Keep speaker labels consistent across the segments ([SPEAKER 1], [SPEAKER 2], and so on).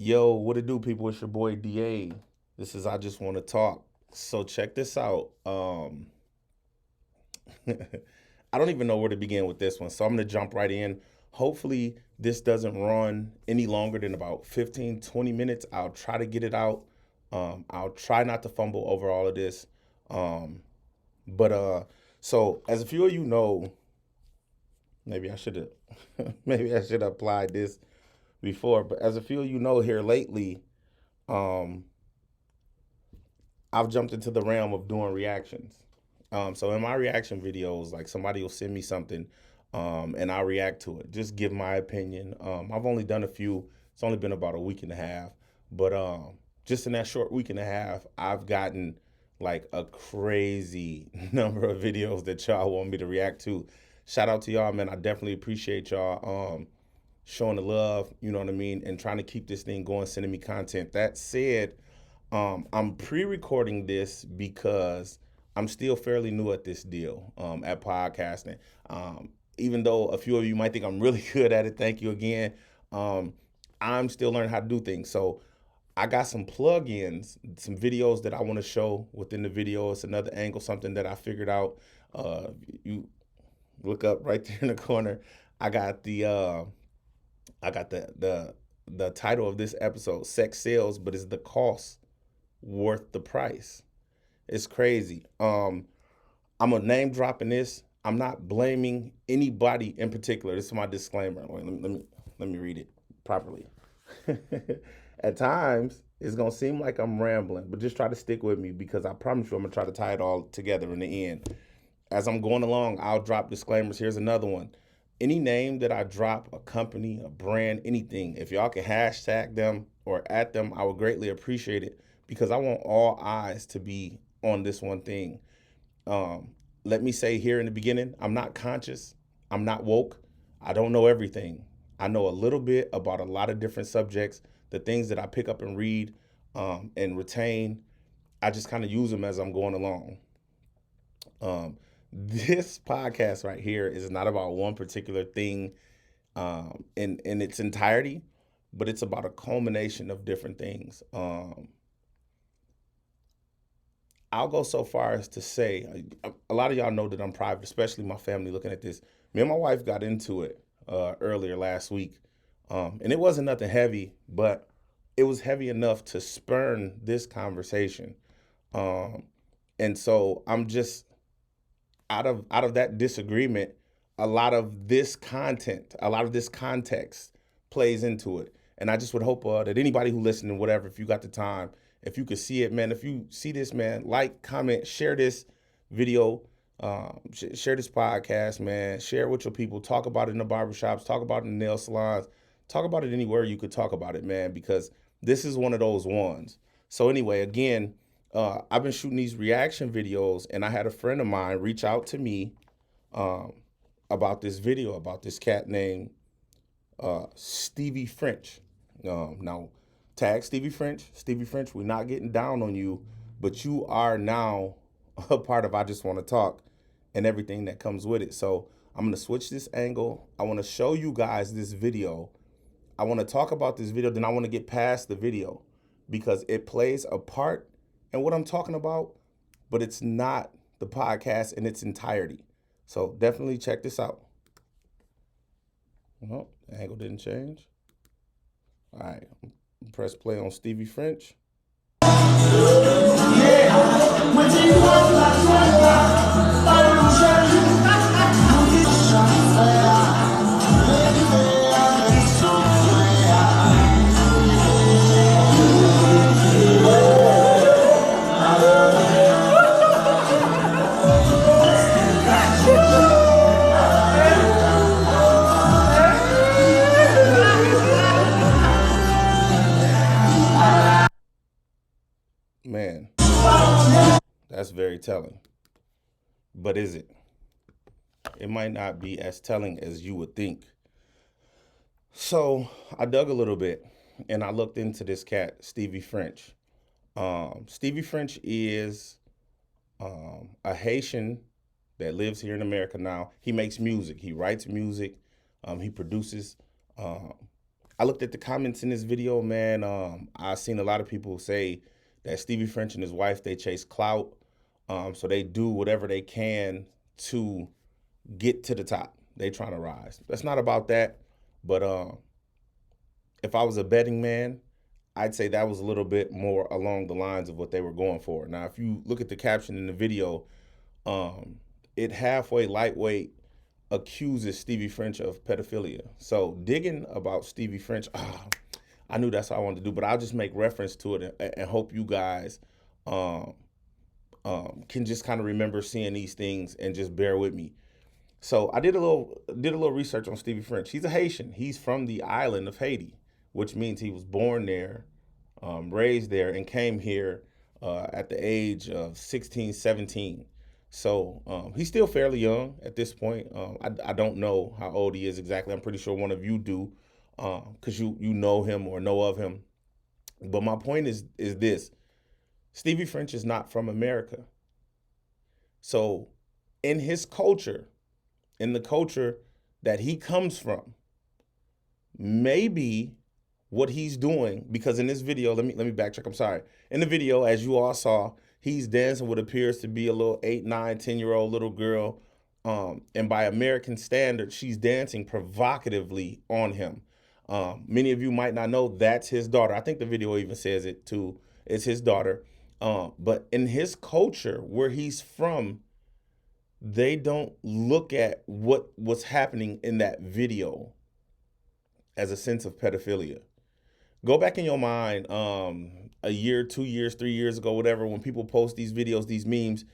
[SPEAKER 1] Yo, what it do, people? It's your boy DA. This is I Just Want to Talk. So check this out. I don't even know where to begin with this one, so I'm gonna jump right in. Hopefully, this doesn't run any longer than about 15, 20 minutes. I'll try to get it out. I'll try not to fumble over all of this. Um, but so as a few of you know, maybe I should have maybe I should have applied this before, but as a few of you know here lately, um, I've jumped into the realm of doing reactions. So in my reaction videos, like somebody will send me something, and I'll react to it. Just give my opinion. I've only done a few. It's only been about a week and a half, but just in that short week and a half, I've gotten like a crazy number of videos that y'all want me to react to. Shout out to y'all, man. I definitely appreciate y'all showing the love. You know what I mean, and trying to keep this thing going, sending me content. That said, I'm pre-recording this because I'm still fairly new at this deal at podcasting. Even though a few of you might think I'm really good at it, thank you again. Um, I'm still learning how to do things. So I got some plugins, some videos that I want to show within the video. It's another angle, something that I figured out. You look up right there in the corner. I got the title of this episode, "Sex Sales, but is the cost worth the price?" It's crazy. I'm a name dropping this. I'm not blaming anybody in particular. This is my disclaimer. Wait, let me read it properly. At times, it's gonna seem like I'm rambling, but just try to stick with me because I promise you, I'm gonna try to tie it all together in the end. As I'm going along, I'll drop disclaimers. Here's another one. Any name that I drop, a company, a brand, anything, if y'all can hashtag them or at them, I would greatly appreciate it because I want all eyes to be on this one thing. Um, Let me say here in the beginning, I'm not conscious. I'm not woke. I don't know everything. I know a little bit about a lot of different subjects. The things that I pick up and read and retain, I just kind of use them as I'm going along. This podcast right here is not about one particular thing in its entirety, but it's about a culmination of different things. I'll go so far as to say a lot of y'all know that I'm private, especially my family looking at this. Me and my wife got into it earlier last week, and it wasn't nothing heavy, but it was heavy enough to spurn this conversation. Um, and so I'm just out of that disagreement, a lot of this content, a lot of this context plays into it. And I just would hope that anybody who listening, whatever, if you got the time, if you could see it, man, if you see this, man, like, comment, share this video, share this podcast, man, share it with your people, talk about it in the barbershops, talk about it in the nail salons, talk about it anywhere you could talk about it, man, because this is one of those ones. So anyway, again, I've been shooting these reaction videos, and I had a friend of mine reach out to me um, about this video about this cat named Stevie French. Now, tag Stevie French. Stevie French, we're not getting down on you, but you are now a part of I Just Want to Talk and everything that comes with it. So I'm going to switch this angle. I want to show you guys this video. I want to talk about this video, then I want to get past the video because it plays a part in what I'm talking about, but it's not the podcast in its entirety. So definitely check this out. Well, the angle didn't change. All right, press play on Stevie French. Man, that's very telling. But is it? It might not be as telling as you would think. So I dug a little bit and I looked into this cat, Stevie French. Stevie French is a Haitian that lives here in America now. He makes music. He writes music. He produces. Um, I looked at the comments in this video, man. I seen a lot of people say that Stevie French and his wife, they chase clout. So they do whatever they can to get to the top. They trying to rise. That's not about that. But if I was a betting man, I'd say that was a little bit more along the lines of what they were going for. Now, if you look at the caption in the video, um, it halfway lightweight accuses Stevie French of pedophilia. So digging about Stevie French, I knew that's what I wanted to do, but I'll just make reference to it and hope you guys um, can just kind of remember seeing these things and just bear with me. So I did a little research on Stevie French. He's a Haitian. He's from the island of Haiti, which means he was born there, raised there, and came here at the age of 16, 17. So he's still fairly young at this point. I don't know how old he is exactly. I'm pretty sure one of you do, because you know him or know of him. But my point is this: Stevie French is not from America. So in his culture, in the culture that he comes from, maybe what he's doing, because in this video, let me backtrack. I'm sorry. In the video, as you all saw, he's dancing what appears to be a little 8, 9, 10-year-old little girl. And by American standards, she's dancing provocatively on him. Many of you might not know that's his daughter. I think the video even says it too. It's his daughter. But in his culture, where he's from, they don't look at what was happening in that video as a sense of pedophilia. Go back in your mind, a year, 2 years, 3 years ago, whatever, when people post these videos, these memes,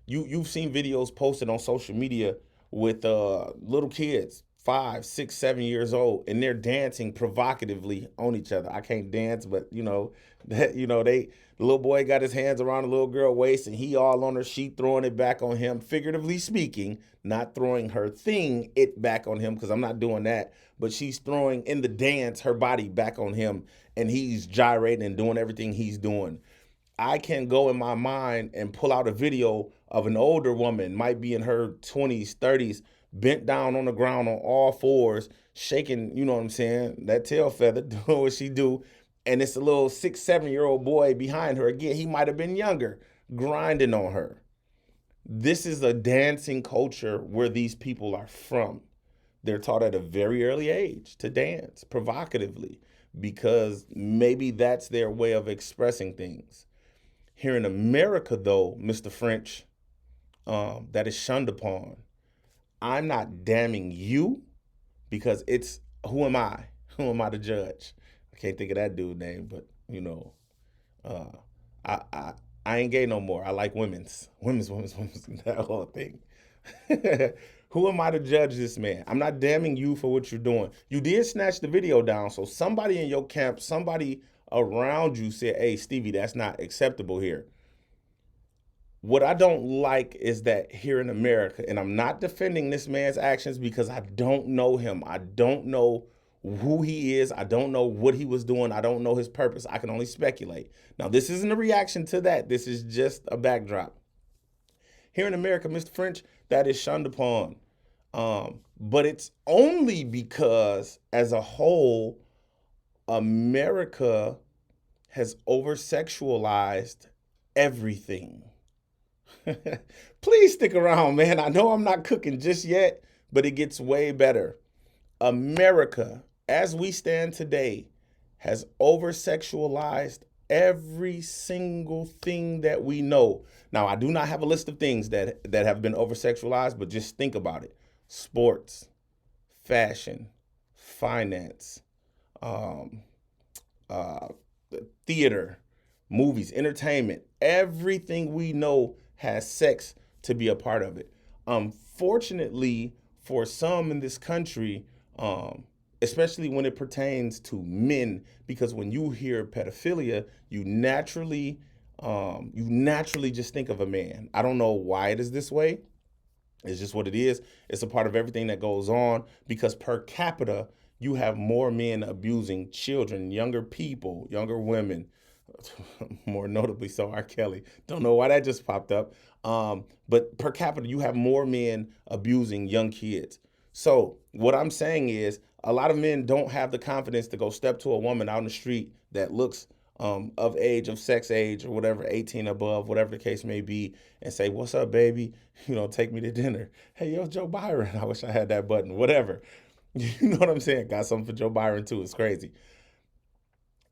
[SPEAKER 1] you've seen videos posted on social media with little kids, 5, 6, 7 years old, and they're dancing provocatively on each other. I can't dance, but that the little boy got his hands around the little girl waist, and he all on her, she throwing it back on him, figuratively speaking, not throwing her thing it back on him, because I'm not doing that, but she's throwing in the dance her body back on him, and he's gyrating and doing everything he's doing. I can go in my mind and pull out a video of an older woman, might be in her 20s, 30s, bent down on the ground on all fours, shaking, you know what I'm saying, that tail feather, doing what she do. And it's a little 6, 7-year-old boy behind her. Again, he might have been younger, grinding on her. This is a dancing culture where these people are from. They're taught at a very early age to dance provocatively because maybe that's their way of expressing things. Here in America, though, Mr. French, that is shunned upon. I'm not damning you because it's who am I? Who am I to judge? I can't think of that dude's name, but uh, I, I I ain't gay no more. I like women's that whole thing. Who am I to judge this man? I'm not damning you for what you're doing. You did snatch the video down, so somebody in your camp, somebody around you said, "Hey, Stevie, that's not acceptable here." What I don't like is that here in America, and I'm not defending this man's actions because I don't know him. I don't know who he is. I don't know what he was doing. I don't know his purpose. I can only speculate. Now, this isn't a reaction to that. This is just a backdrop. Here in America, Mr. French, that is shunned upon. But it's only because, as a whole, America has over sexualized everything. Please stick around, man. I know I'm not cooking just yet, but it gets way better. America, as we stand today, has over sexualized every single thing that we know. Now, I do not have a list of things that have been over sexualized, but just think about it: sports, fashion, finance, um, uh, theater, movies, entertainment. Everything we know has sex to be a part of it. Unfortunately, for some in this country, especially when it pertains to men, because when you hear pedophilia, you naturally just think of a man. I don't know why it is this way. It's just what it is. It's a part of everything that goes on because per capita, you have more men abusing children, younger people, younger women, more notably so R. Kelly. Don't know why that just popped up. But per capita, you have more men abusing young kids. So what I'm saying is A lot of men don't have the confidence to go step to a woman out in the street that looks of age, of sex age, or whatever, 18 above, whatever the case may be, and say, "What's up, baby? Take me to dinner." Hey, yo, Joe Byron. I wish I had that button. Whatever. You know what I'm saying? Got something for Joe Byron too. It's crazy.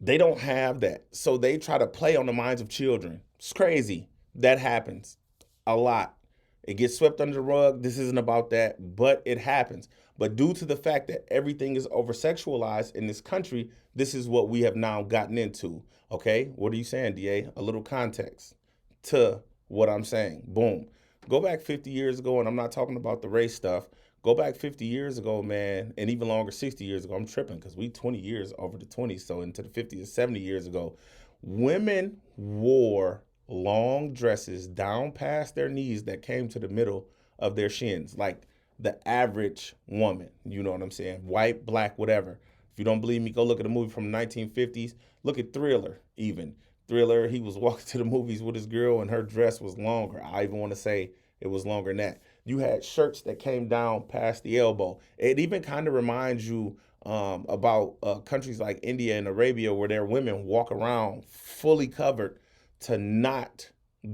[SPEAKER 1] They don't have that. So they try to play on the minds of children. It's crazy. That happens a lot. It gets swept under the rug. This isn't about that, but it happens. But due to the fact that everything is over sexualized in this country, this is what we have now gotten into. Okay? What are you saying, DA? A little context to what I'm saying. Boom. Go back 50 years ago, and I'm not talking about the race stuff. Go back 50 years ago, man, and even longer, 60 years ago. I'm tripping because we 20 years over the 20s, so into the 50s and 70 years ago. Women wore long dresses down past their knees that came to the middle of their shins, like the average woman. You know what I'm saying? White, black, whatever. If you don't believe me, go look at a movie from the 1950s. Look at Thriller, even. Thriller, he was walking to the movies with his girl and her dress was longer. I even want to say it was longer than that. You had shirts that came down past the elbow. It even kind of reminds you about countries like India and Arabia where their women walk around fully covered to not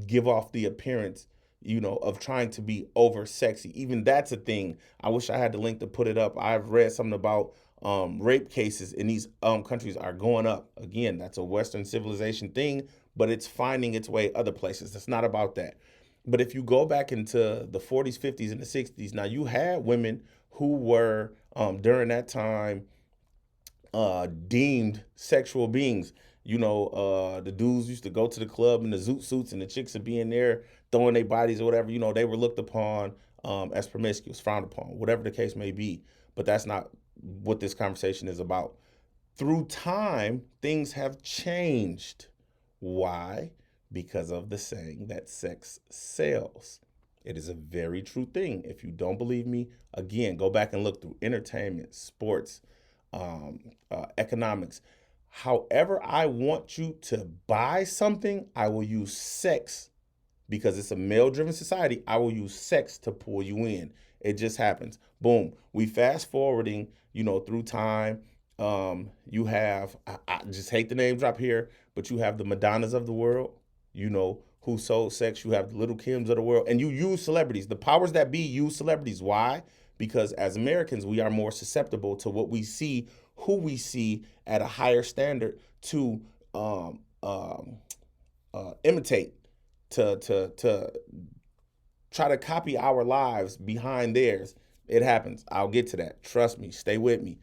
[SPEAKER 1] give off the appearance, of trying to be over sexy. Even that's a thing. I wish I had the link to put it up. I've read something about rape cases in these countries are going up. Again, that's a Western civilization thing, but it's finding its way other places. It's not about that. But if you go back into the 40s, 50s, and the 60s, now you had women who were during that time deemed sexual beings. The dudes used to go to the club in the zoot suits, and the chicks would be in there throwing their bodies or whatever. They were looked upon as promiscuous, frowned upon, whatever the case may be. But that's not what this conversation is about. Through time, things have changed. Why? Because of the saying that sex sells. It is a very true thing. If you don't believe me, again, go back and look through entertainment, sports, economics. However I want you to buy something, I will use sex because it's a male-driven society. I will use sex to pull you in. It just happens. Boom. We fast forwarding, through time. You have, I just hate the name drop here, but you have the Madonnas of the world, who sold sex. You have the Little Kims of the world, and you use celebrities. The powers that be use celebrities. Why? Because as Americans, we are more susceptible to what we see, who we see at a higher standard to imitate, to try to copy our lives behind theirs. It happens. I'll get to that. Trust me. Stay with me.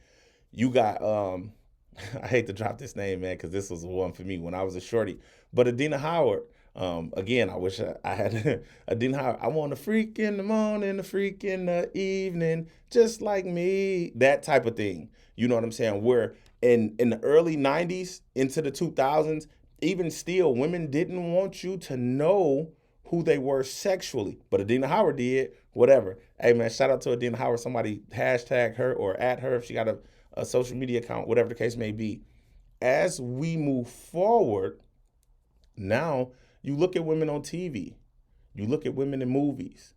[SPEAKER 1] You got, I hate to drop this name, man, because this was the one for me when I was a shorty. But Adina Howard, again, I wish I had Adina Howard. I want a freak in the morning, a freak in the evening, just like me. That type of thing. You know what I'm saying? Where in the early 90s into the 2000s, even still, women didn't want you to know who they were sexually. But Adina Howard did, whatever. Hey, man, shout out to Adina Howard. Somebody hashtag her or at her if she got a social media account, whatever the case may be. As we move forward, now you look at women on TV. You look at women in movies.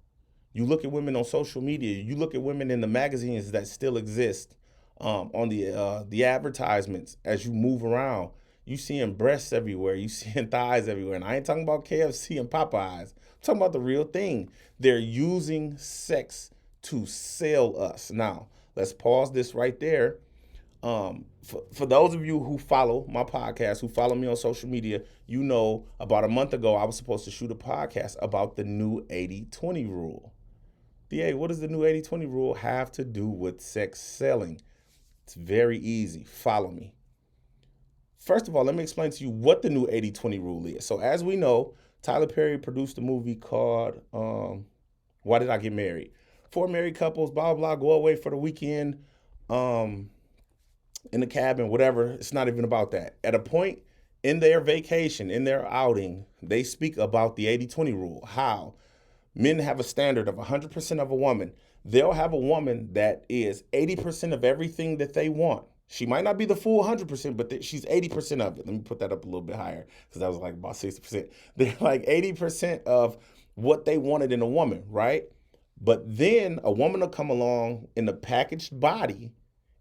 [SPEAKER 1] You look at women on social media. You look at women in the magazines that still exist on the advertisements as you move around. You seeing breasts everywhere. You seeing thighs everywhere. And I ain't talking about KFC and Popeyes. I'm talking about the real thing. They're using sex to sell us. Now, let's pause this right there. For those of you who follow my podcast, who follow me on social media, about a month ago, I was supposed to shoot a podcast about the new 80-20 rule. What does the new 80-20 rule have to do with sex selling? It's very easy. Follow me. First of all, let me explain to you what the new 80-20 rule is. So as we know, Tyler Perry produced a movie called Why Did I Get Married? 4 married couples, blah, blah, go away for the weekend in the cabin, whatever. It's not even about that. At a point in their vacation, in their outing, they speak about the 80-20 rule. How? Men have a standard of 100% of a woman. They'll have a woman that is 80% of everything that they want. She might not be the full 100%, but she's 80% of it. Let me put that up a little bit higher because that was like about 60%. They're like 80% of what they wanted in a woman, right? But then a woman will come along in a packaged body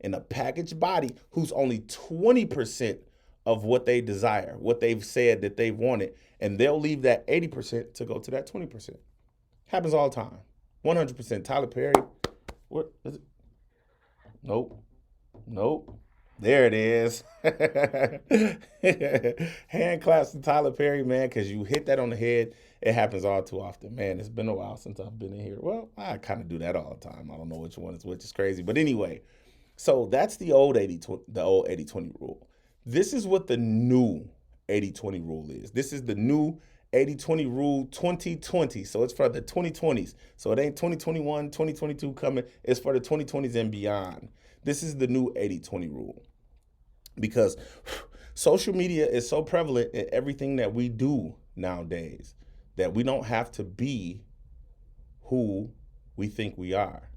[SPEAKER 1] in a packaged body who's only 20% of what they desire, what they've said that they wanted, and they'll leave that 80% to go to that 20%. Happens all the time. 100%. Tyler Perry. What is it? Nope. Nope. There it is. Hand claps to Tyler Perry, man, because you hit that on the head. It happens all too often. Man, it's been a while since I've been in here. Well, I kind of do that all the time. I don't know which one is which. Is crazy. But anyway, so that's the old 80-20 rule. This is what the new 80-20 rule is. This is the new 80-20 rule 2020. So it's for the 2020s. So it ain't 2021, 2022 coming. It's for the 2020s and beyond. This is the new 80-20 rule. Because social media is so prevalent in everything that we do nowadays that we don't have to be who we think we are.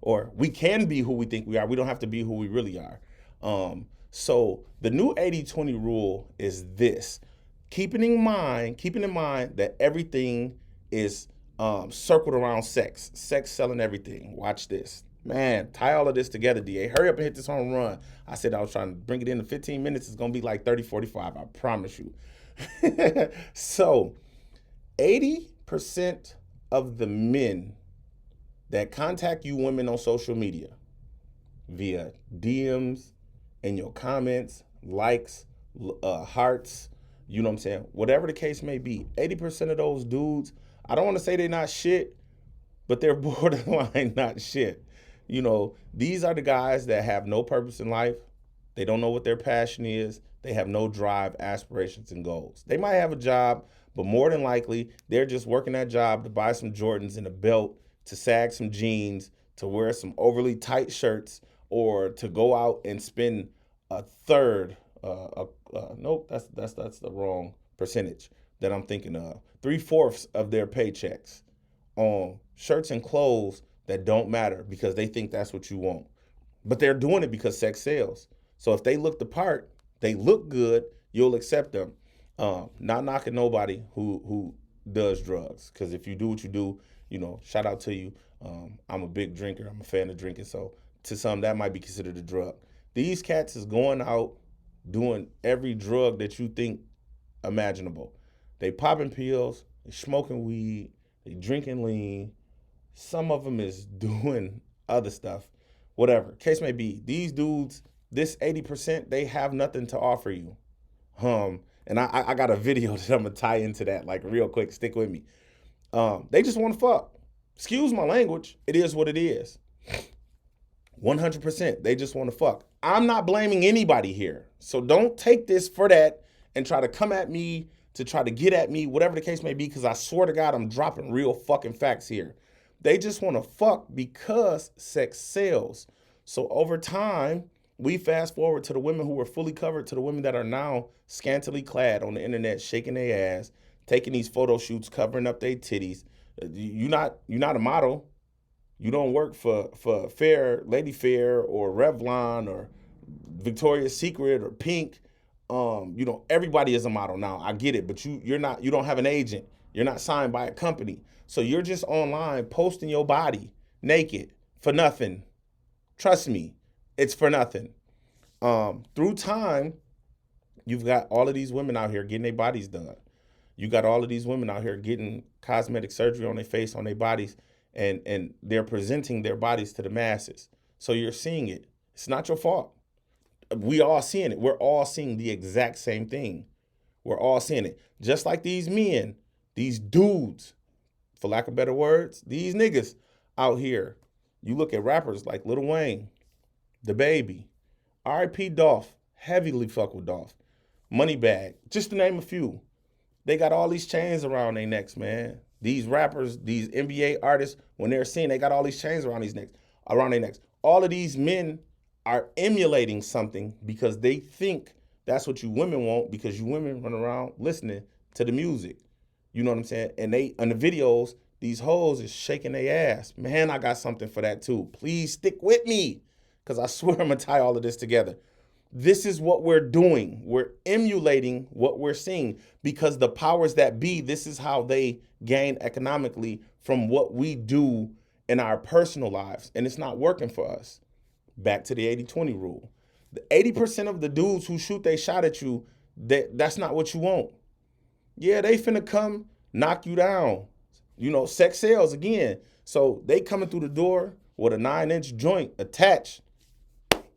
[SPEAKER 1] Or we can be who we think we are. We don't have to be who we really are. So the new 80-20 rule is this. Keeping in mind that everything is circled around sex. Sex selling everything. Watch this. Man, tie all of this together, DA. Hurry up and hit this home run. I said I was trying to bring it in 15 minutes. It's going to be like 30, 45. I promise you. So 80% of the men that contact you women on social media via DMs and your comments, likes, hearts, you know what I'm saying? Whatever the case may be, 80% of those dudes, I don't want to say they're not shit, but they're borderline not shit. You know, these are the guys that have no purpose in life. They don't know what their passion is. They have no drive, aspirations, and goals. They might have a job, but more than likely, they're just working that job to buy some Jordans and a belt, to sag some jeans, to wear some overly tight shirts, or to go out and spend a third. Nope, that's the wrong percentage that I'm thinking of. 3/4 of their paychecks on shirts and clothes that don't matter because they think that's what you want. But they're doing it because sex sells. So if they look the part, they look good, you'll accept them. Not knocking nobody who does drugs, because if you do what you do, you know, shout out to you. I'm a big drinker. I'm a fan of drinking. So to some, that might be considered a drug. These cats is going out doing every drug that you think imaginable. They popping pills, they smoking weed, they drinking lean. Some of them is doing other stuff. Whatever. Case may be. These dudes, this 80%, they have nothing to offer you. And I got a video that I'm going to tie into that, like real quick. Stick with me. They just want to fuck. Excuse my language. It is what it is. 100%. They just want to fuck. I'm not blaming anybody here. So don't take this for that and try to come at me to try to get at me, whatever the case may be, because I swear to God, I'm dropping real fucking facts here. They just want to fuck because sex sells. So over time, we fast forward to the women who were fully covered, to the women that are now scantily clad on the internet, shaking their ass, taking these photo shoots, covering up their titties. You're not a model. You don't work for Lady Fair or Revlon or Victoria's Secret or Pink. Everybody is a model now. I get it, but you don't have an agent. You're not signed by a company. So you're just online posting your body naked for nothing. Trust me, it's for nothing. Through time, you've got all of these women out here getting their bodies done. You got all of these women out here getting cosmetic surgery on their face, on their bodies, and they're presenting their bodies to the masses. So you're seeing it. It's not your fault. We all seeing it. We're all seeing the exact same thing. We're all seeing it. Just like these men, these dudes, for lack of better words, these niggas out here. You look at rappers like Lil Wayne, DaBaby, R.I.P. Dolph, heavily fuck with Dolph, Moneybagg, just to name a few. They got all these chains around their necks, man. These rappers, these NBA artists, when they're seen, they got all these chains around their necks. All of these men are emulating something because they think that's what you women want, because you women run around listening to the music. You know what I'm saying? And they, in the videos, these hoes is shaking their ass. Man, I got something for that too. Please stick with me, because I swear I'm going to tie all of this together. This is what we're doing. We're emulating what we're seeing, because the powers that be, this is how they gain economically from what we do in our personal lives. And it's not working for us. Back to the 80-20 rule. The 80% of the dudes who shoot they shot at you, that's not what you want. Yeah, they finna come knock you down. Sex sells again. So they coming through the door with a 9-inch joint attached.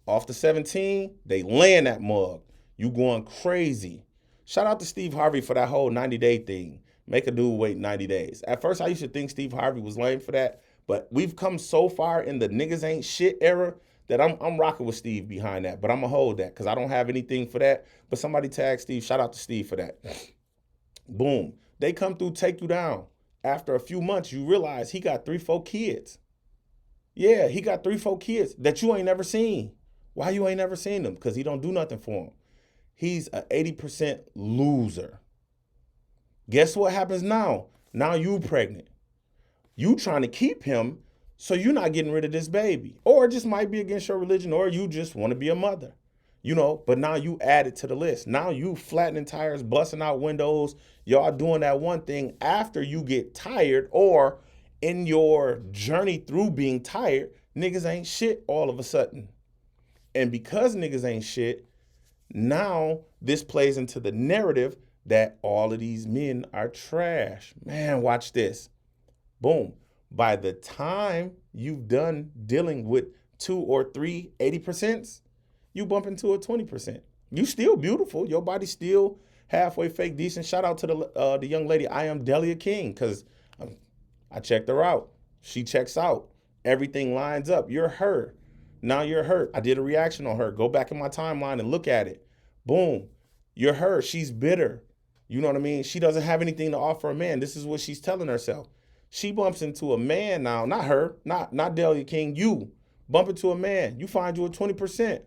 [SPEAKER 1] Off the 17, they laying that mug. You going crazy. Shout out to Steve Harvey for that whole 90-day thing. Make a dude wait 90 days. At first, I used to think Steve Harvey was lame for that, but we've come so far in the niggas ain't shit era that I'm rocking with Steve behind that. But I'm going to hold that because I don't have anything for that. But somebody tag Steve. Shout out to Steve for that. Boom. They come through, take you down. After a few months, you realize he got 3-4 kids. Yeah, he got 3-4 kids that you ain't never seen. Why you ain't never seen them? Because he don't do nothing for them. He's an 80% loser. Guess what happens now? Now you pregnant. You trying to keep him, so you're not getting rid of this baby. Or it just might be against your religion, or you just want to be a mother. But now you add it to the list. Now you flattening tires, busting out windows. Y'all doing that one thing after you get tired, or in your journey through being tired, niggas ain't shit all of a sudden. And because niggas ain't shit, now this plays into the narrative that all of these men are trash. Man, watch this. Boom. By the time you've done dealing with 2 or 3 80%, you bump into a 20%. You still beautiful. Your body's still halfway fake decent. Shout out to the young lady, I am Delia King, because I checked her out. She checks out. Everything lines up. You're her. Now you're hurt. I did a reaction on her. Go back in my timeline and look at it. Boom. You're her. She's bitter. You know what I mean? She doesn't have anything to offer a man. This is what she's telling herself. She bumps into a man now, not her, not Delia King, you. Bump into a man. You find you a 20%.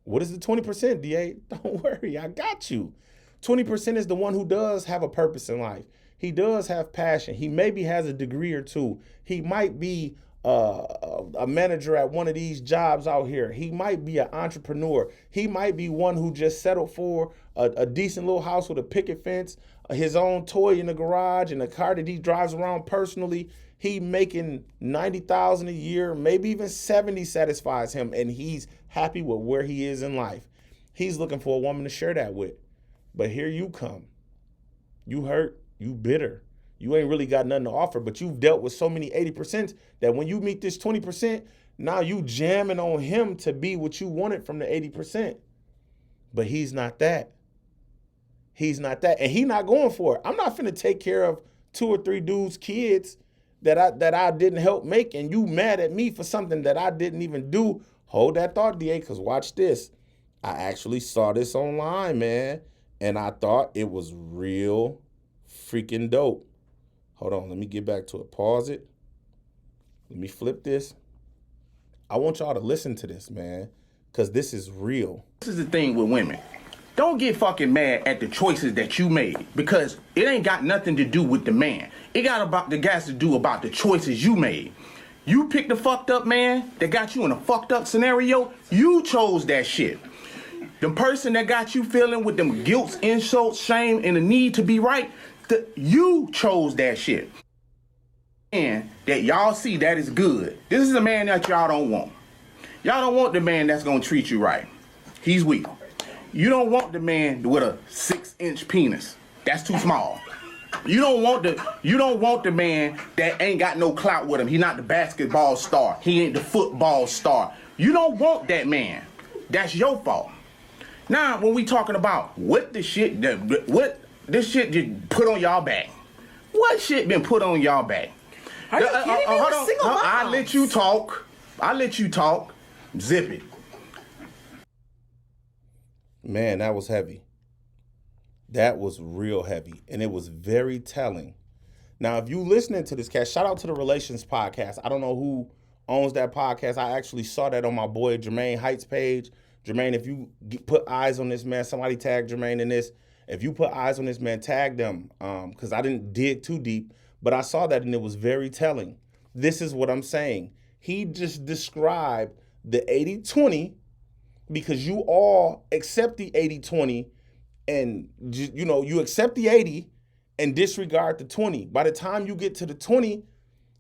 [SPEAKER 1] What is the 20%, DA? Don't worry, I got you. 20% is the one who does have a purpose in life. He does have passion. He maybe has a degree or two. He might be a manager at one of these jobs out here. He might be an entrepreneur. He might be one who just settled for a decent little house with a picket fence, his own toy in the garage, and a car that he drives around personally. He making $90,000 a year, maybe even 70 satisfies him, and he's happy with where he is in life. He's looking for a woman to share that with. But here you come. You hurt, you bitter. You ain't really got nothing to offer, but you've dealt with so many 80% that when you meet this 20%, now you jamming on him to be what you wanted from the 80%. But he's not that. He's not that. And he not going for it. I'm not finna take care of 2 or 3 dudes' kids that I didn't help make, and you mad at me for something that I didn't even do. Hold that thought, DA, because watch this. I actually saw this online, man, and I thought it was real freaking dope. Hold on, let me get back to it. Pause it. Let me flip this. I want y'all to listen to this, man, because this is real.
[SPEAKER 2] This is the thing with women. Don't get fucking mad at the choices that you made, because it ain't got nothing to do with the man. It got about the guys to do about the choices you made. You picked the fucked up man that got you in a fucked up scenario. You chose that shit. The person that got you feeling with them guilt, insults, shame, and the need to be right, you chose that shit. And that y'all see that is good. This is a man that y'all don't want. Y'all don't want the man that's gonna treat you right. He's weak. You don't want the man with a 6-inch penis. That's too small. You don't want the man that ain't got no clout with him. He not the basketball star. He ain't the football star. You don't want that man. That's your fault. Now, when we talking about what this shit just put on y'all back. What shit been put on y'all back?
[SPEAKER 3] Are you kidding me? We're single moms.
[SPEAKER 2] I let you talk. Zip it.
[SPEAKER 1] Man, that was heavy. That was real heavy, and it was very telling. Now, if you listening to this cast, shout out to the Relations Podcast. I don't know who owns that podcast. I actually saw that on my boy Jermaine Heights page. Jermaine, if you put eyes on this man, somebody tag Jermaine in this. If you put eyes on this man, tag them, because I didn't dig too deep, but I saw that, and it was very telling. This is what I'm saying. He just described the 80-20, because you all accept the 80-20, and you accept the 80 and disregard the 20. By the time you get to the 20,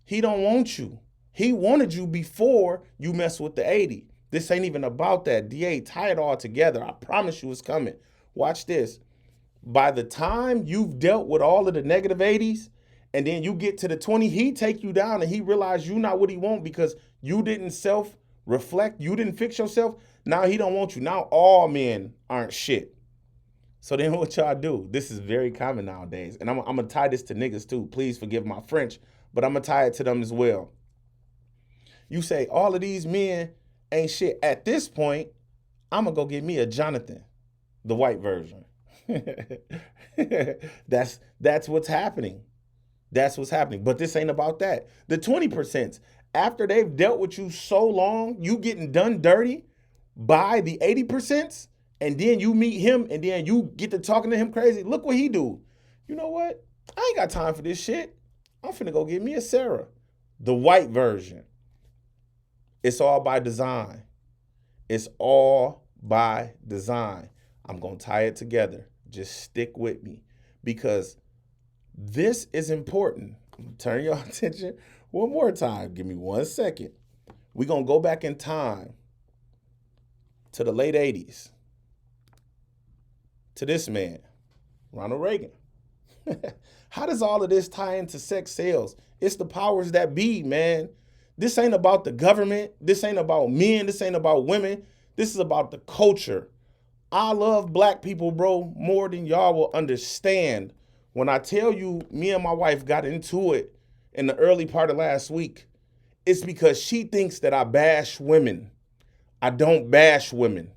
[SPEAKER 1] he don't want you. He wanted you before you mess with the 80. This ain't even about that. DA, tie it all together. I promise you it's coming. Watch this. By the time you've dealt with all of the negative 80s, and then you get to the 20, he take you down and he realize you not what he want because you didn't self-reflect. You didn't fix yourself. Now he don't want you. Now all men aren't shit. So then what y'all do? This is very common nowadays. And I'm going to tie this to niggas too. Please forgive my French, but I'm going to tie it to them as well. You say all of these men ain't shit. At this point, I'm going to go get me a Jonathan, the white version. That's what's happening. That's what's happening. But this ain't about that. The 20%, after they've dealt with you so long, you getting done dirty by the 80%, and then you meet him and then you get to talking to him crazy. Look what he do. You know what? I ain't got time for this shit. I'm finna go get me a Sarah, the white version. It's all by design. It's all by design. I'm going to tie it together. Just stick with me because this is important. I'm gonna turn your attention one more time. Give me 1 second. We're going to go back in time to the late 80s, to this man, Ronald Reagan. How does all of this tie into sex sales? It's the powers that be, man. This ain't about the government. This ain't about men. This ain't about women. This is about the culture. I love black people, bro, more than y'all will understand. When I tell you me and my wife got into it in the early part of last week, it's because she thinks that I bash women. I don't bash women.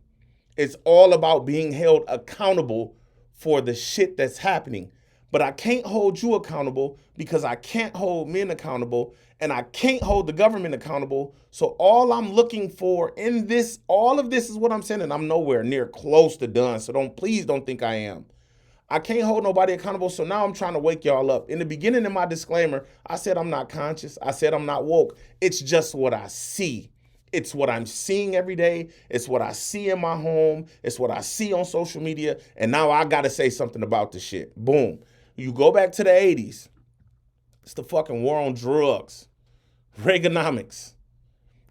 [SPEAKER 1] It's all about being held accountable for the shit that's happening. But I can't hold you accountable because I can't hold men accountable and I can't hold the government accountable. So all I'm looking for in this, all of this is what I'm saying, and I'm nowhere near close to done. So please don't think I am. I can't hold nobody accountable. So now I'm trying to wake y'all up. In the beginning of my disclaimer, I said I'm not conscious. I said I'm not woke. It's just what I see. It's what I'm seeing every day. It's what I see in my home. It's what I see on social media. And now I got to say something about this shit. Boom. You go back to the 80s. It's the fucking war on drugs. Reaganomics.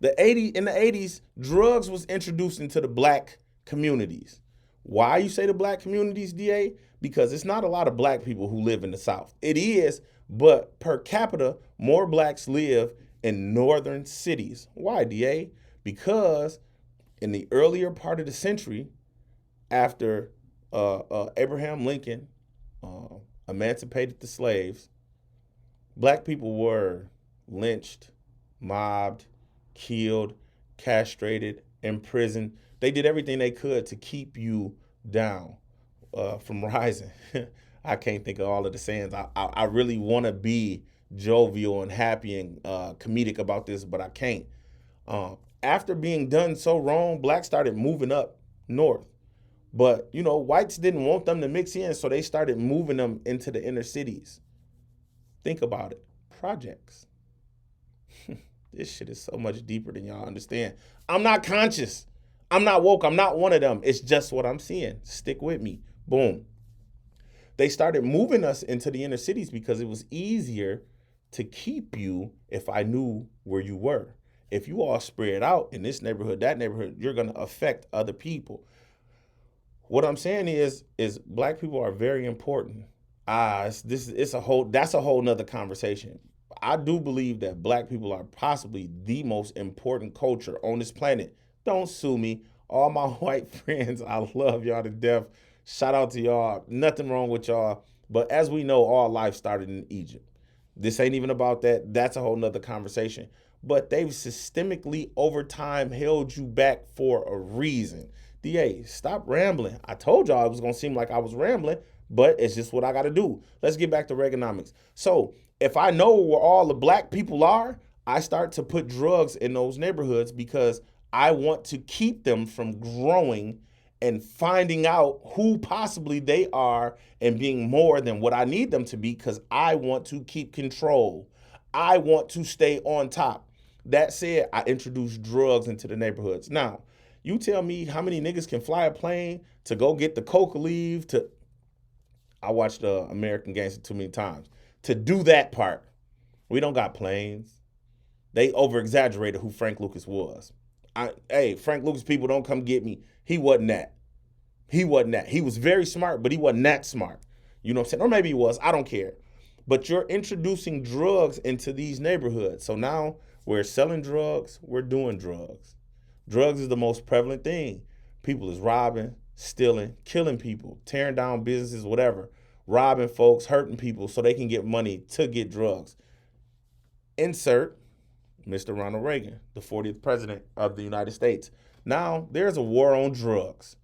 [SPEAKER 1] In the 80s, drugs was introduced into the black communities. Why you say the black communities, DA? Because it's not a lot of black people who live in the South. It is, but per capita, more blacks live in northern cities. Why, DA? Because in the earlier part of the century, after Abraham Lincoln emancipated the slaves, black people were lynched, mobbed, killed, castrated, imprisoned. They did everything they could to keep you down from rising. I can't think of all of the sayings. I really want to be jovial and happy and comedic about this, but I can't. After being done so wrong, blacks started moving up north. But, you know, whites didn't want them to mix in, so they started moving them into the inner cities. Think about it. Projects. This shit is so much deeper than y'all understand. I'm not conscious. I'm not woke. I'm not one of them. It's just what I'm seeing. Stick with me. Boom. They started moving us into the inner cities because it was easier to keep you if I knew where you were. If you all spread out in this neighborhood, that neighborhood, you're going to affect other people. What I'm saying is black people are very important. That's a whole nother conversation. I do believe that black people are possibly the most important culture on this planet. Don't sue me. All my white friends, I love y'all to death. Shout out to y'all. Nothing wrong with y'all. But as we know, all life started in Egypt. This ain't even about that. That's a whole nother conversation. But they've systemically over time held you back for a reason. DA, stop rambling. I told y'all it was going to seem like I was rambling, but it's just what I got to do. Let's get back to Reaganomics. So if I know where all the black people are, I start to put drugs in those neighborhoods because I want to keep them from growing and finding out who possibly they are and being more than what I need them to be because I want to keep control. I want to stay on top. That said, I introduced drugs into the neighborhoods. Now, you tell me how many niggas can fly a plane to go get the coca leaf to... I watched American Gangster too many times. To do that part, we don't got planes. They over-exaggerated who Frank Lucas was. Hey, Frank Lucas people, don't come get me. He wasn't that. He wasn't that. He was very smart, but he wasn't that smart. You know what I'm saying? Or maybe he was. I don't care. But you're introducing drugs into these neighborhoods. So now we're selling drugs, we're doing drugs. Drugs is the most prevalent thing. People is robbing, stealing, killing people, tearing down businesses, whatever, robbing folks, hurting people so they can get money to get drugs. Insert Mr. Ronald Reagan, the 40th president of the United States. Now there's a war on drugs.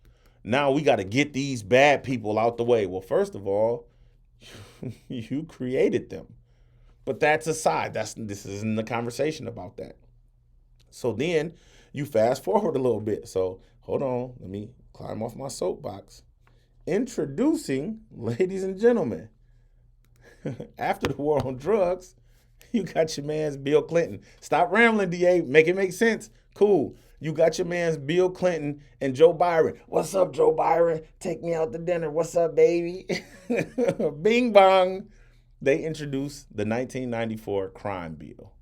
[SPEAKER 1] Now we got to get these bad people out the way. Well, first of all, you created them. But that's aside. This isn't the conversation about that. So then you fast forward a little bit. So hold on, let me climb off my soapbox. Introducing, ladies and gentlemen, after the war on drugs, you got your man's Bill Clinton. Stop rambling, DA. Make it make sense. Cool. You got your man's Bill Clinton and Joe Byron. What's up, Joe Byron? Take me out to dinner. What's up, baby? Bing bong. They introduced the 1994 crime bill.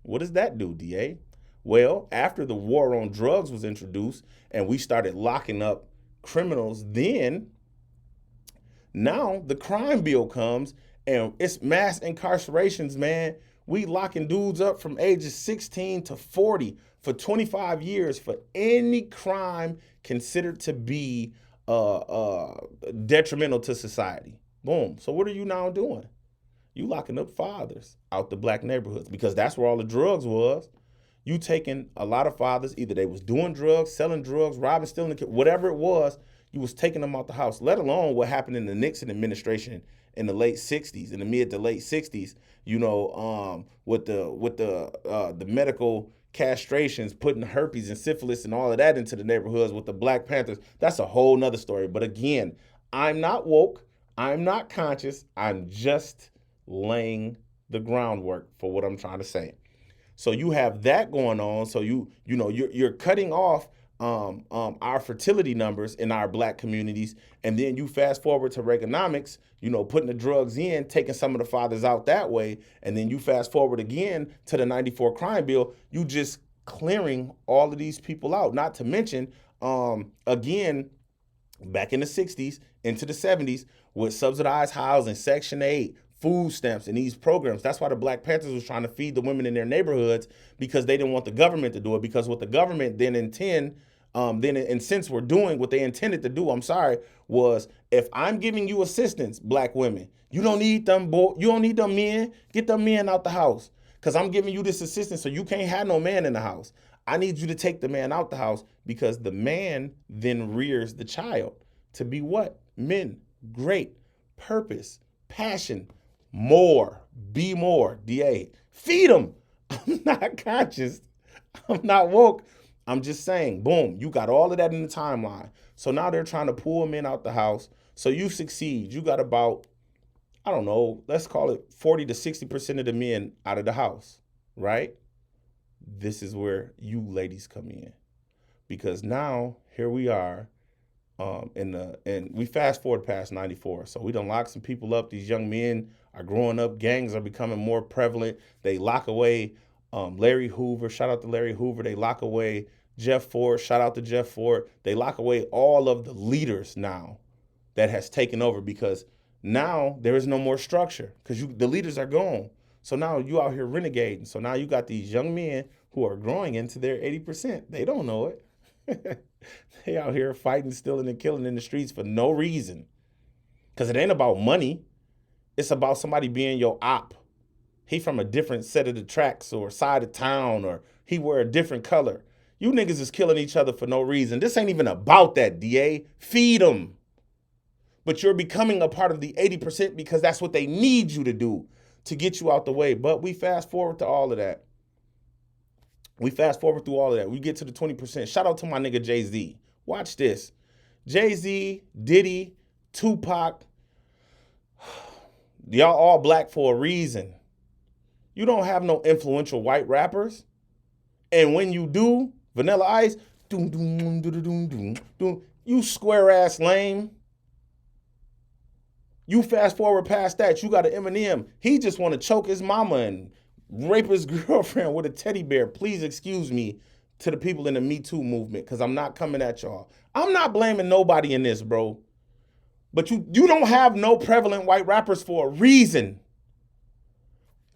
[SPEAKER 1] What does that do, DA? Well, after the war on drugs was introduced and we started locking up criminals, then now the crime bill comes and it's mass incarcerations, man. We locking dudes up from ages 16 to 40 for 25 years for any crime considered to be detrimental to society. Boom. So what are you now doing? You locking up fathers out the black neighborhoods because that's where all the drugs was. You taking a lot of fathers, either they was doing drugs, selling drugs, robbing, stealing, whatever it was, you was taking them out the house, let alone what happened in the Nixon administration in the late 60s, in the mid to late 60s, you know, with the medical castrations, putting herpes and syphilis and all of that into the neighborhoods with the Black Panthers. That's a whole nother story. But again, I'm not woke. I'm not conscious. I'm just laying the groundwork for what I'm trying to say. So you have that going on. So you're cutting off our fertility numbers in our black communities, and then you fast forward to Reaganomics, you know, putting the drugs in, taking some of the fathers out that way, and then you fast forward again to the 94 crime bill, you just clearing all of these people out. Not to mention, again, back in the 60s into the 70s with subsidized housing, Section 8, food stamps, and these programs. That's why the Black Panthers was trying to feed the women in their neighborhoods, because they didn't want the government to do it, because what the government and since we're doing what they intended to do, was if I'm giving you assistance, black women, you don't need them men, get them men out the house, because I'm giving you this assistance, so you can't have no man in the house. I need you to take the man out the house, because the man then rears the child to be what? Men, great, purpose, passion, more, be more, DA, feed them. I'm not conscious, I'm not woke. I'm just saying, boom, you got all of that in the timeline. So now they're trying to pull men out the house. So you succeed. You got about, I don't know, let's call it 40 to 60% of the men out of the house, right? This is where you ladies come in. Because now, here we are, and we fast forward past 94. So we done locked some people up. These young men are growing up. Gangs are becoming more prevalent. They lock away Larry Hoover. Shout out to Larry Hoover. They lock away Jeff Ford. Shout out to Jeff Ford. They lock away all of the leaders now that has taken over, because now there is no more structure, because the leaders are gone. So now you out here renegading. So now you got these young men who are growing into their 80%. They don't know it. They out here fighting, stealing, and killing in the streets for no reason. Because it ain't about money. It's about somebody being your op. He from a different set of the tracks or side of town, or he wear a different color. You niggas is killing each other for no reason. This ain't even about that, DA. Feed them. But you're becoming a part of the 80% because that's what they need you to do to get you out the way. But we fast forward to all of that. We fast forward through all of that. We get to the 20%. Shout out to my nigga Jay-Z. Watch this. Jay-Z, Diddy, Tupac. Y'all all black for a reason. You don't have no influential white rappers. And when you do, Vanilla Ice, you square ass lame. You fast forward past that, you got an Eminem. He just want to choke his mama and rape his girlfriend with a teddy bear. Please excuse me. to the people in the Me Too movement, because I'm not coming at y'all. I'm not blaming nobody in this, bro. But you don't have no prevalent white rappers for a reason.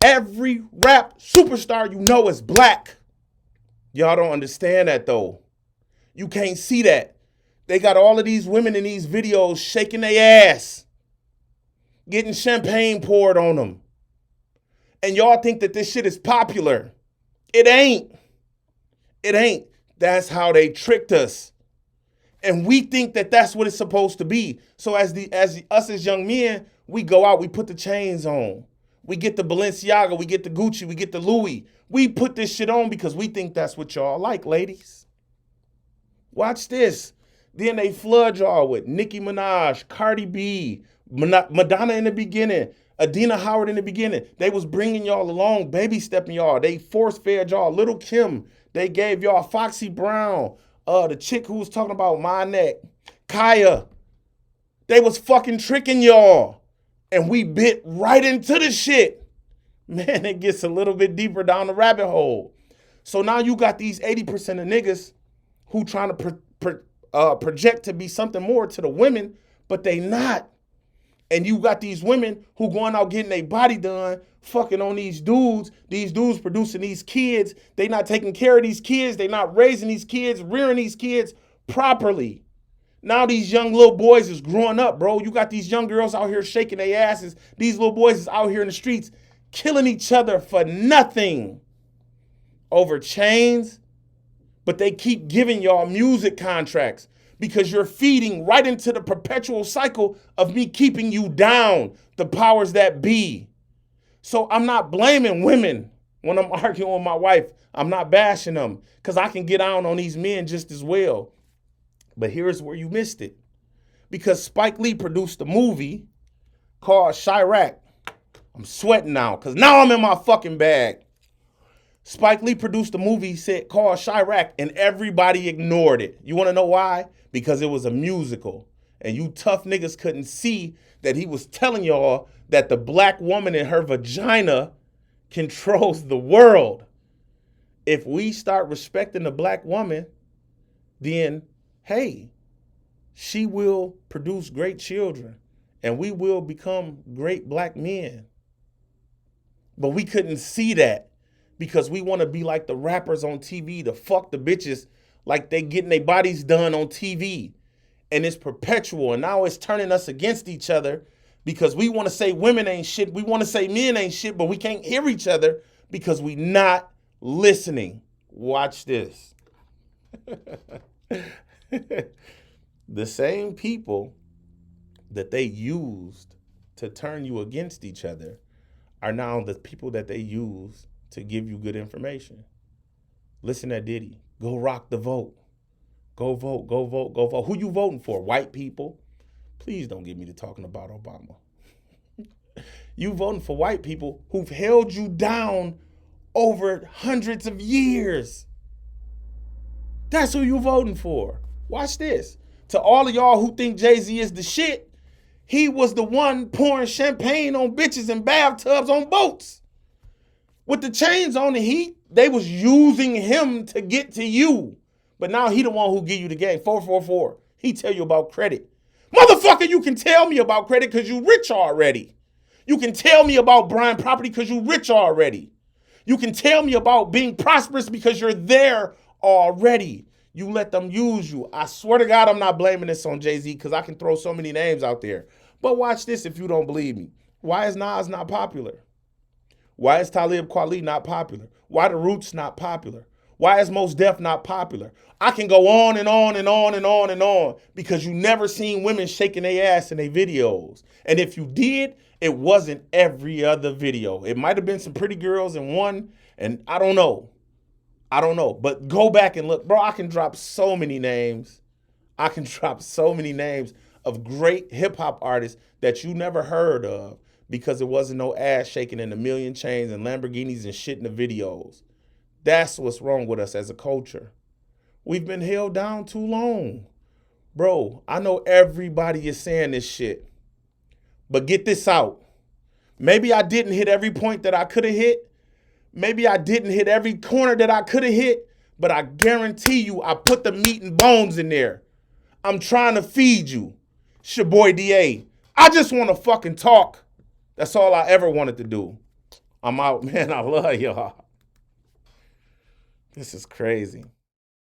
[SPEAKER 1] Every rap superstar you know is black. Y'all don't understand that, though. You can't see that. They got all of these women in these videos shaking their ass, getting champagne poured on them. And y'all think that this shit is popular. It ain't. It ain't. That's how they tricked us. And we think that that's what it's supposed to be. So as us as young men, we go out, we put the chains on. We get the Balenciaga, we get the Gucci, we get the Louis. We put this shit on because we think that's what y'all like, ladies. Watch this. Then they flood y'all with Nicki Minaj, Cardi B, Madonna in the beginning, Adina Howard in the beginning. They was bringing y'all along, baby stepping y'all. They force-fed y'all. Little Kim, they gave y'all Foxy Brown, the chick who was talking about my neck, Kaya. They was fucking tricking y'all. And we bit right into the shit. Man, it gets a little bit deeper down the rabbit hole. So now you got these 80% of niggas who trying to project to be something more to the women, but they not. And you got these women who going out getting their body done, fucking on these dudes producing these kids. They not taking care of these kids. They not raising these kids, rearing these kids properly. Now these young little boys is growing up, bro. You got these young girls out here shaking their asses. These little boys is out here in the streets killing each other for nothing over chains. But they keep giving y'all music contracts because you're feeding right into the perpetual cycle of me keeping you down, the powers that be. So I'm not blaming women when I'm arguing with my wife. I'm not bashing them because I can get down on these men just as well. But here's where you missed it. Because Spike Lee produced a movie called Chirac. I'm sweating now because now I'm in my fucking bag. Spike Lee produced a movie called Chirac and everybody ignored it. You want to know why? Because it was a musical. And you tough niggas couldn't see that he was telling y'all that the black woman in her vagina controls the world. If we start respecting the black woman, then, hey, she will produce great children and we will become great black men. But we couldn't see that because we want to be like the rappers on TV to fuck the bitches like they getting their bodies done on TV. And it's perpetual. And now it's turning us against each other because we want to say women ain't shit. We want to say men ain't shit, but we can't hear each other because we not listening. Watch this. The same people that they used to turn you against each other are now the people that they use to give you good information. Listen to Diddy. Go rock the vote. Go vote, go vote, go vote. Who you voting for? White people? Please don't get me to talking about Obama. You voting for white people who've held you down over hundreds of years. That's who you voting for. Watch this. To all of y'all who think Jay-Z is the shit, he was the one pouring champagne on bitches in bathtubs on boats. With the chains on the heat, they was using him to get to you. But now he the one who give you the game. 444. He tell you about credit. Motherfucker, you can tell me about credit because you rich already. You can tell me about buying property because you rich already. You can tell me about being prosperous because you're there already. You let them use you. I swear to God, I'm not blaming this on Jay-Z because I can throw so many names out there. But watch this if you don't believe me. Why is Nas not popular? Why is Talib Kweli not popular? Why the Roots not popular? Why is Mos Def not popular? I can go on and on and on and on and on because you never seen women shaking their ass in their videos. And if you did, it wasn't every other video. It might have been some pretty girls in one, and I don't know. But go back and look. Bro, I can drop so many names. I can drop so many names of great hip-hop artists that you never heard of because it wasn't no ass shaking in a million chains and Lamborghinis and shit in the videos. That's what's wrong with us as a culture. We've been held down too long. Bro, I know everybody is saying this shit, but get this out. Maybe I didn't hit every point that I could have hit. Maybe I didn't hit every corner that I could have hit, but I guarantee you I put the meat and bones in there. I'm trying to feed you. It's your boy DA. I just want to fucking talk. That's all I ever wanted to do. I'm out, man. I love y'all. This is crazy.